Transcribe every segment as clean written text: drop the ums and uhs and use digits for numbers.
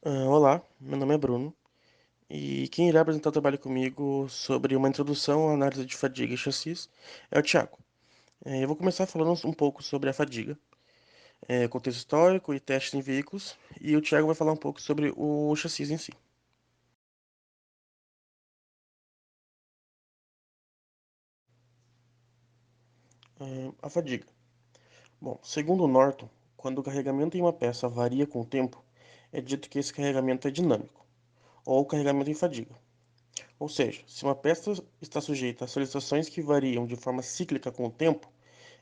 Olá, meu nome é Bruno e quem irá apresentar o trabalho comigo sobre uma introdução à análise de fadiga e chassis é o Thiago. Eu vou começar falando um pouco sobre a fadiga, contexto histórico e testes em veículos, e o Thiago vai falar um pouco sobre o chassis em si. A fadiga. Bom, segundo o Norton, quando o carregamento em uma peça varia com o tempo, é dito que esse carregamento é dinâmico, ou carregamento em fadiga. Ou seja, se uma peça está sujeita a solicitações que variam de forma cíclica com o tempo,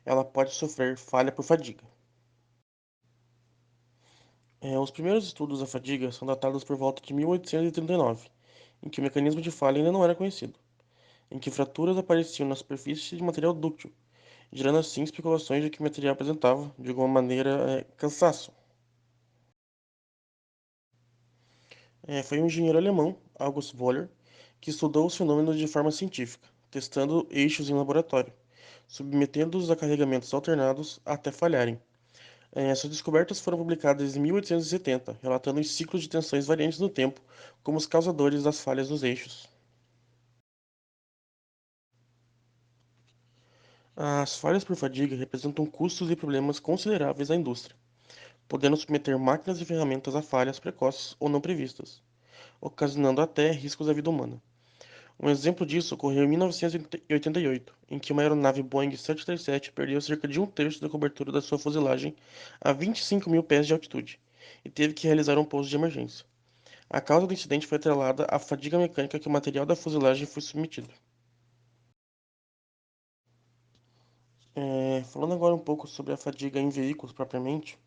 ela pode sofrer falha por fadiga. Os primeiros estudos da fadiga são datados por volta de 1839, em que o mecanismo de falha ainda não era conhecido, em que fraturas apareciam na superfície de material dúctil, gerando assim especulações de que o material apresentava, de alguma maneira, cansaço. Foi um engenheiro alemão, August Wöhler, que estudou os fenômenos de forma científica, testando eixos em laboratório, submetendo-os a carregamentos alternados até falharem. Essas descobertas foram publicadas em 1870, relatando os ciclos de tensões variantes no tempo como os causadores das falhas nos eixos. As falhas por fadiga representam custos e problemas consideráveis à indústria, podendo submeter máquinas e ferramentas a falhas precoces ou não previstas, ocasionando até riscos à vida humana. Um exemplo disso ocorreu em 1988, em que uma aeronave Boeing 737 perdeu cerca de um terço da cobertura da sua fuselagem a 25 mil pés de altitude e teve que realizar um pouso de emergência. A causa do incidente foi atrelada à fadiga mecânica que o material da fuselagem foi submetido. Falando agora um pouco sobre a fadiga em veículos propriamente,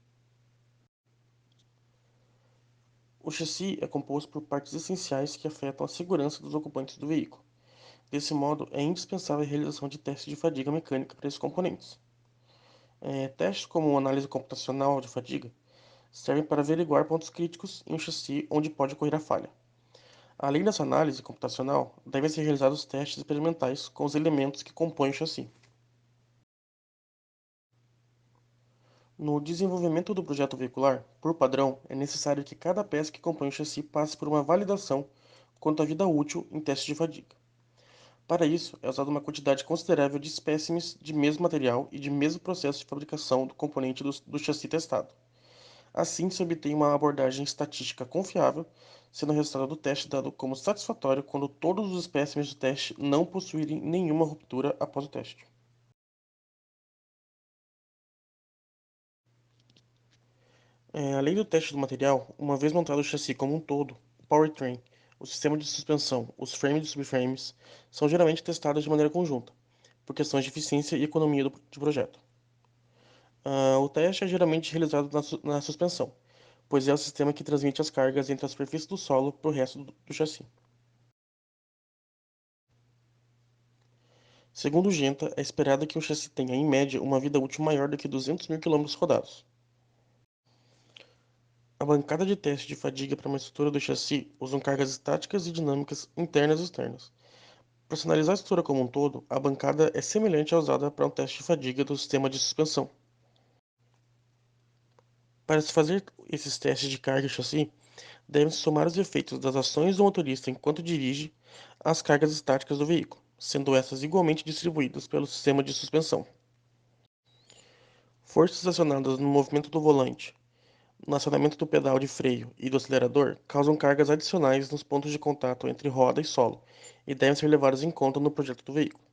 o chassi é composto por partes essenciais que afetam a segurança dos ocupantes do veículo. Desse modo, é indispensável a realização de testes de fadiga mecânica para esses componentes. Testes como análise computacional de fadiga servem para averiguar pontos críticos em um chassi onde pode ocorrer a falha. Além dessa análise computacional, devem ser realizados testes experimentais com os elementos que compõem o chassi. No desenvolvimento do projeto veicular, por padrão, é necessário que cada peça que compõe o chassi passe por uma validação quanto à vida útil em testes de fadiga. Para isso, é usada uma quantidade considerável de espécimes de mesmo material e de mesmo processo de fabricação do componente do chassi testado. Assim, se obtém uma abordagem estatística confiável, sendo o resultado do teste dado como satisfatório quando todos os espécimes do teste não possuírem nenhuma ruptura após o teste. Além do teste do material, uma vez montado o chassi como um todo, o powertrain, o sistema de suspensão, os frames e subframes são geralmente testados de maneira conjunta, por questões de eficiência e economia de projeto. O teste é geralmente realizado na suspensão, pois é o sistema que transmite as cargas entre a superfície do solo para o resto do chassi. Segundo o Genta, é esperado que um chassi tenha, em média, uma vida útil maior do que 200 mil quilômetros rodados. A bancada de teste de fadiga para uma estrutura do chassi usam cargas estáticas e dinâmicas internas e externas. Para sinalizar a estrutura como um todo, a bancada é semelhante à usada para um teste de fadiga do sistema de suspensão. Para se fazer esses testes de carga e chassi, devem-se somar os efeitos das ações do motorista enquanto dirige às cargas estáticas do veículo, sendo essas igualmente distribuídas pelo sistema de suspensão. Forças acionadas no movimento do volante, no acionamento do pedal de freio e do acelerador causam cargas adicionais nos pontos de contato entre roda e solo e devem ser levadas em conta no projeto do veículo.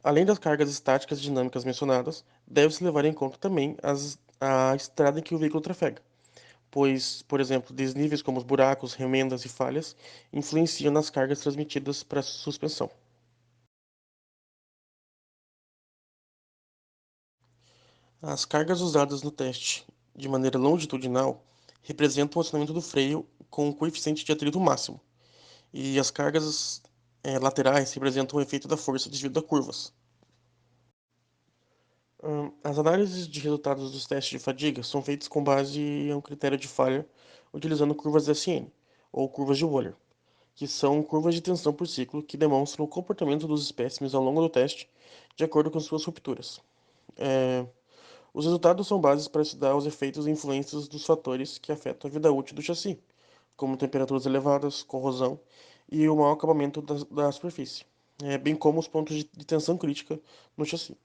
Além das cargas estáticas e dinâmicas mencionadas, deve-se levar em conta também a estrada em que o veículo trafega, pois, por exemplo, desníveis como os buracos, remendas e falhas influenciam nas cargas transmitidas para a suspensão. As cargas usadas no teste de maneira longitudinal representam o acionamento do freio com o coeficiente de atrito máximo, e as cargas laterais representam o efeito da força devido a curvas. As análises de resultados dos testes de fadiga são feitas com base em um critério de falha utilizando curvas SN, ou curvas de Wöhler, que são curvas de tensão por ciclo que demonstram o comportamento dos espécimes ao longo do teste de acordo com suas rupturas. É, os resultados são bases para estudar os efeitos e influências dos fatores que afetam a vida útil do chassi, como temperaturas elevadas, corrosão e o mau acabamento da superfície, bem como os pontos de tensão crítica no chassi.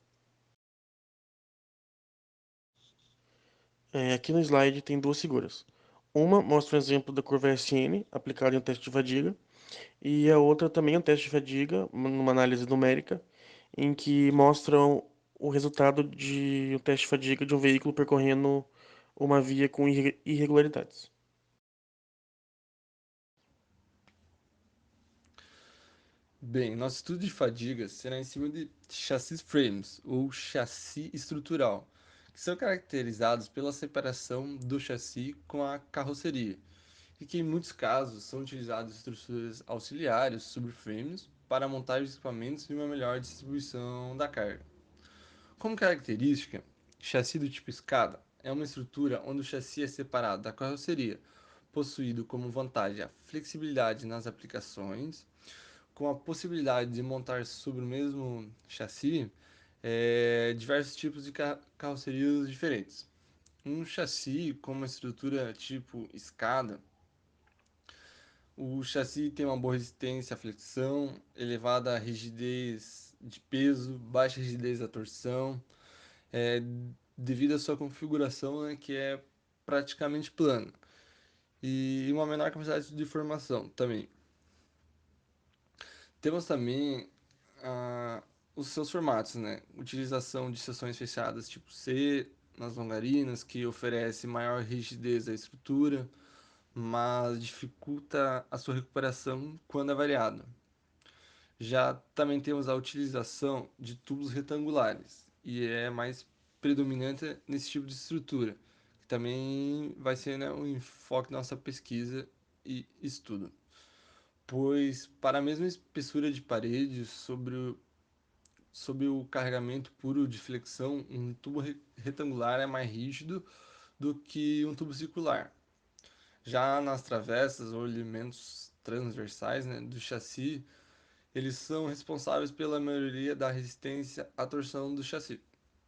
Aqui no slide tem duas figuras. Uma mostra um exemplo da curva SN aplicada em um teste de fadiga, e a outra também é um teste de fadiga, numa análise numérica, em que mostram o resultado de um teste de fadiga de um veículo percorrendo uma via com irregularidades. Bem, nosso estudo de fadiga será em cima de chassis frames, ou chassi estrutural, que são caracterizados pela separação do chassi com a carroceria, e que em muitos casos são utilizadas estruturas auxiliares, subframes, para a montagem de equipamentos e uma melhor distribuição da carga. Como característica, chassi do tipo escada é uma estrutura onde o chassi é separado da carroceria, possuído como vantagem a flexibilidade nas aplicações, com a possibilidade de montar sobre o mesmo chassi diversos tipos de carrocerias diferentes. Um chassi com uma estrutura tipo escada, o chassi tem uma boa resistência à flexão, elevada rigidez de peso, baixa rigidez da torção, é, devido à sua configuração, né, que é praticamente plana, e uma menor capacidade de deformação também. Temos também ah, os seus formatos, né? Utilização de seções fechadas tipo C nas longarinas, que oferece maior rigidez à estrutura, mas dificulta a sua recuperação quando é variado. Já também temos a utilização de tubos retangulares, e é mais predominante nesse tipo de estrutura, que também vai ser, né, o enfoque da nossa pesquisa e estudo. Pois, para a mesma espessura de parede, sob o carregamento puro de flexão, um tubo retangular é mais rígido do que um tubo circular. Já nas travessas ou elementos transversais, né, do chassi, eles são responsáveis pela maioria da resistência à torção do chassi,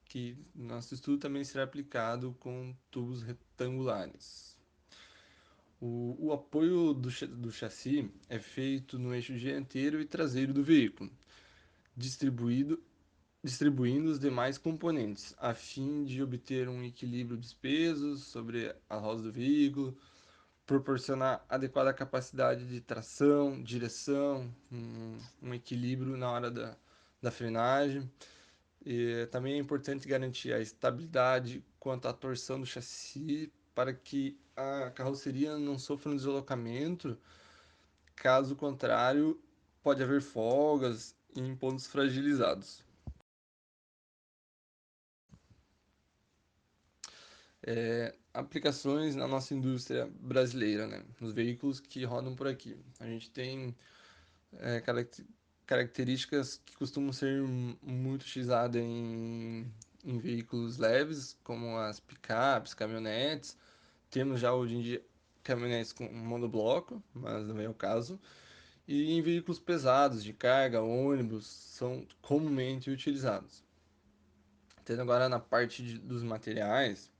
que no nosso estudo também será aplicado com tubos retangulares. O apoio do chassi é feito no eixo dianteiro e traseiro do veículo, distribuído distribuindo os demais componentes, a fim de obter um equilíbrio dos pesos sobre a roda do veículo, proporcionar adequada capacidade de tração, direção, um equilíbrio na hora da frenagem. E também é importante garantir a estabilidade quanto à torção do chassi para que a carroceria não sofra um deslocamento. Caso contrário, pode haver folgas em pontos fragilizados. Aplicações na nossa indústria brasileira, né? Nos veículos que rodam por aqui. A gente tem é, caracter- características que costumam ser muito utilizadas em veículos leves, como as picapes, caminhonetes. Temos já hoje em dia caminhonetes com monobloco, mas não é o caso. E em veículos pesados de carga, ônibus, são comumente utilizados. Tendo agora na parte dos materiais,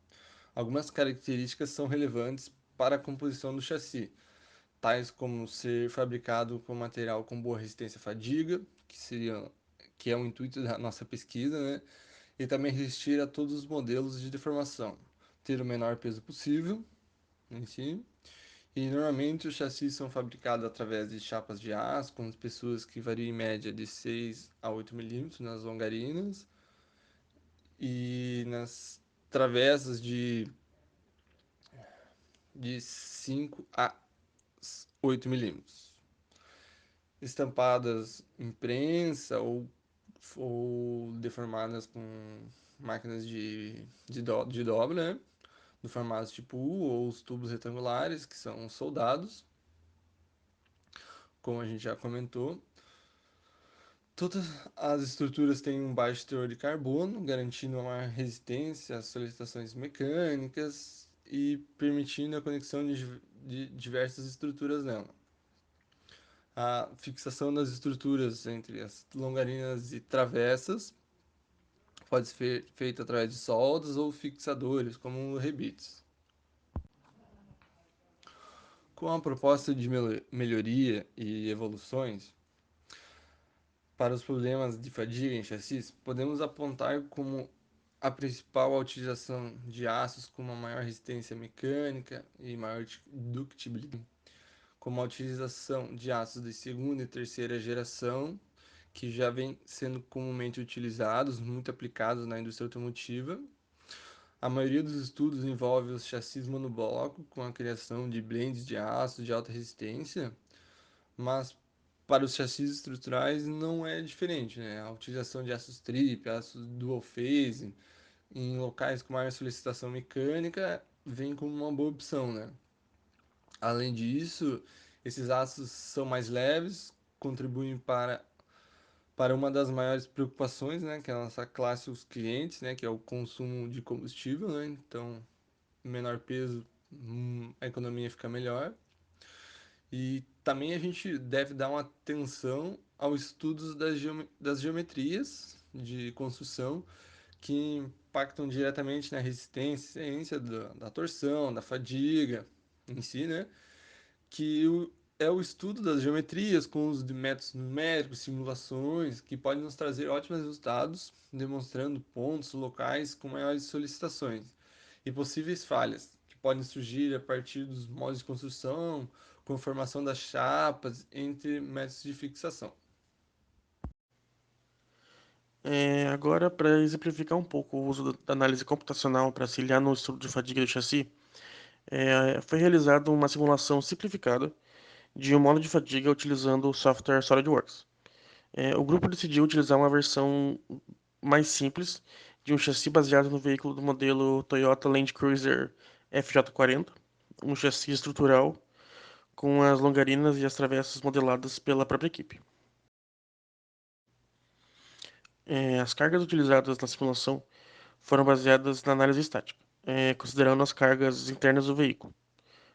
algumas características são relevantes para a composição do chassi, tais como ser fabricado com material com boa resistência à fadiga, que é o intuito da nossa pesquisa, né? E também resistir a todos os modelos de deformação, ter o menor peso possível em si. E normalmente os chassis são fabricados através de chapas de aço com espessuras que variam em média de 6 a 8 milímetros nas longarinas e nas travessas de 5 a 8 milímetros, estampadas em prensa ou deformadas com máquinas de dobra, né? Do formato tipo U, ou os tubos retangulares, que são soldados, como a gente já comentou. Todas as estruturas têm um baixo teor de carbono, garantindo uma resistência às solicitações mecânicas e permitindo a conexão de diversas estruturas nela. A fixação das estruturas entre as longarinas e travessas pode ser feita através de soldas ou fixadores, como rebites. Com a proposta de melhoria e evoluções para os problemas de fadiga em chassis, podemos apontar como a principal a utilização de aços com uma maior resistência mecânica e maior ductibilidade, como a utilização de aços de segunda e terceira geração, que já vem sendo comumente utilizados, muito aplicados na indústria automotiva. A maioria dos estudos envolve os chassis monobloco, com a criação de blends de aço de alta resistência, mas para os chassis estruturais não é diferente, né? A utilização de aços trip, aços dual phase, em locais com maior solicitação mecânica, vem como uma boa opção, né? Além disso, esses aços são mais leves, contribuem para uma das maiores preocupações, né, que é a nossa classe, os clientes, né, que é o consumo de combustível, né? Então, menor peso, a economia fica melhor. E também a gente deve dar uma atenção aos estudos das geometrias de construção que impactam diretamente na resistência da torção, da fadiga em si, né? É o estudo das geometrias com os de métodos numéricos, simulações, que podem nos trazer ótimos resultados, demonstrando pontos locais com maiores solicitações e possíveis falhas, que podem surgir a partir dos modos de construção, conformação das chapas, entre métodos de fixação. Agora, para exemplificar um pouco o uso da análise computacional para auxiliar no estudo de fadiga do chassi, foi realizada uma simulação simplificada de um modo de fadiga utilizando o software SolidWorks. O grupo decidiu utilizar uma versão mais simples de um chassi baseado no veículo do modelo Toyota Land Cruiser FJ40, um chassi estrutural com as longarinas e as travessas modeladas pela própria equipe. As cargas utilizadas na simulação foram baseadas na análise estática, considerando as cargas internas do veículo,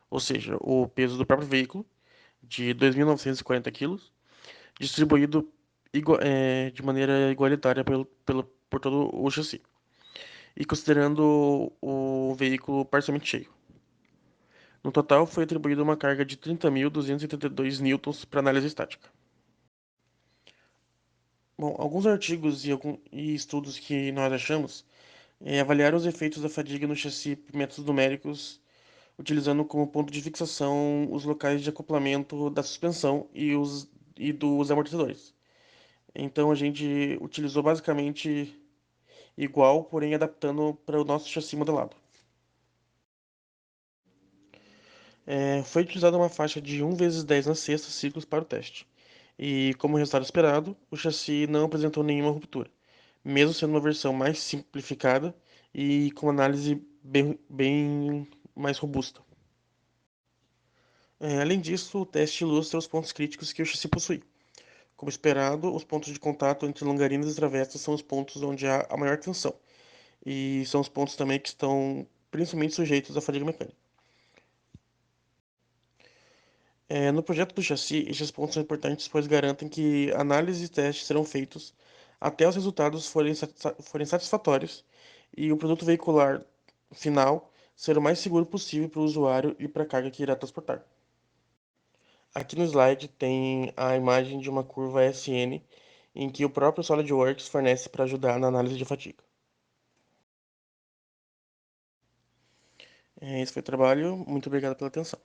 ou seja, o peso do próprio veículo, de 2.940 kg, distribuído de maneira igualitária por todo o chassi, e considerando o veículo parcialmente cheio. No total, foi atribuída uma carga de 30.282 newtons para análise estática. Bom, alguns artigos e estudos que nós achamos avaliaram os efeitos da fadiga no chassi por métodos numéricos, utilizando como ponto de fixação os locais de acoplamento da suspensão e dos amortecedores. Então a gente utilizou basicamente igual, porém adaptando para o nosso chassi modelado. Foi utilizada uma faixa de 1 × 10 na sexta ciclos para o teste. E, como resultado esperado, o chassi não apresentou nenhuma ruptura, mesmo sendo uma versão mais simplificada e com análise bem mais robusta. Além disso, o teste ilustra os pontos críticos que o chassi possui. Como esperado, os pontos de contato entre longarinas e travessas são os pontos onde há a maior tensão, e são os pontos também que estão principalmente sujeitos à fadiga mecânica. No projeto do chassi, estes pontos são importantes pois garantem que análises e testes serão feitos até os resultados forem satisfatórios e o produto veicular final ser o mais seguro possível para o usuário e para a carga que irá transportar. Aqui no slide tem a imagem de uma curva SN em que o próprio SolidWorks fornece para ajudar na análise de fadiga. Esse foi o trabalho. Muito obrigado pela atenção.